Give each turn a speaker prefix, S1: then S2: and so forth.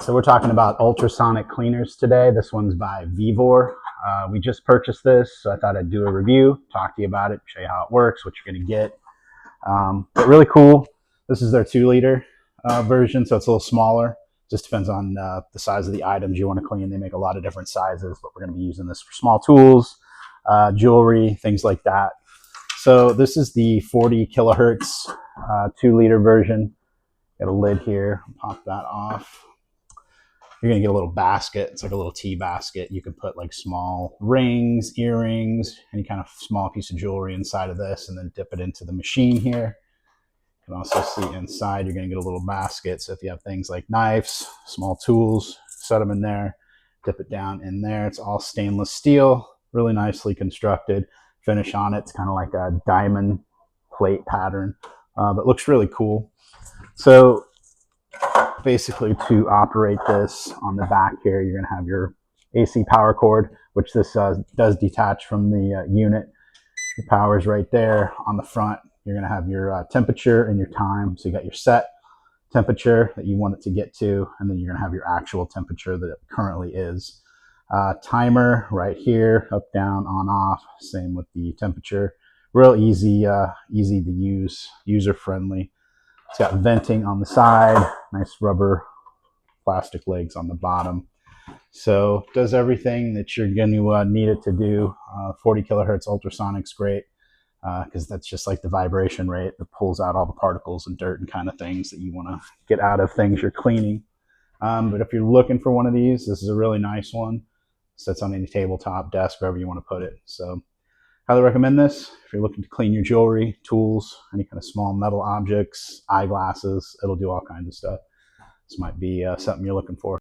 S1: So we're talking about ultrasonic cleaners today. This one's by Vivor. We just purchased this, so I thought I'd do a review, talk to you about it, show you how it works, what you're going to get. But really cool. This is their 2-liter version, so it's a little smaller. Just depends on the size of the items you want to clean. They make a lot of different sizes, but we're going to be using this for small tools, jewelry, things like that. So this is the 40 kilohertz 2-liter version. Got a lid here. Pop that off. You're gonna get a little basket. It's like a little tea basket. You can put like small rings, earrings, any kind of small piece of jewelry inside of this, and then dip it into the machine here. You can also see inside, you're gonna get a little basket. So if you have things like knives, small tools, set them in there, dip it down in there. It's all stainless steel, really nicely constructed. Finish on it, it's kind of like a diamond plate pattern, but looks really cool. So basically, to operate this, on the back here, you're going to have your AC power cord, which this does detach from the unit. The power is right there. On the front, you're going to have your temperature and your time. So you got your set temperature that you want it to get to, and then you're going to have your actual temperature that it currently is. Timer right here, up, down, on, off. Same with the temperature. Real easy, easy to use, user friendly. It's got venting on the side, nice rubber plastic legs on the bottom. So it does everything that you're going to need it to do. 40 kilohertz ultrasonic's great because that's just like the vibration rate that pulls out all the particles and dirt and kind of things that you want to get out of things you're cleaning. But if you're looking for one of these, this is a really nice one. Sits on any tabletop, desk, wherever you want to put it. So highly recommend this if you're looking to clean your jewelry, tools, any kind of small metal objects, eyeglasses. It'll do all kinds of stuff. This might be something you're looking for.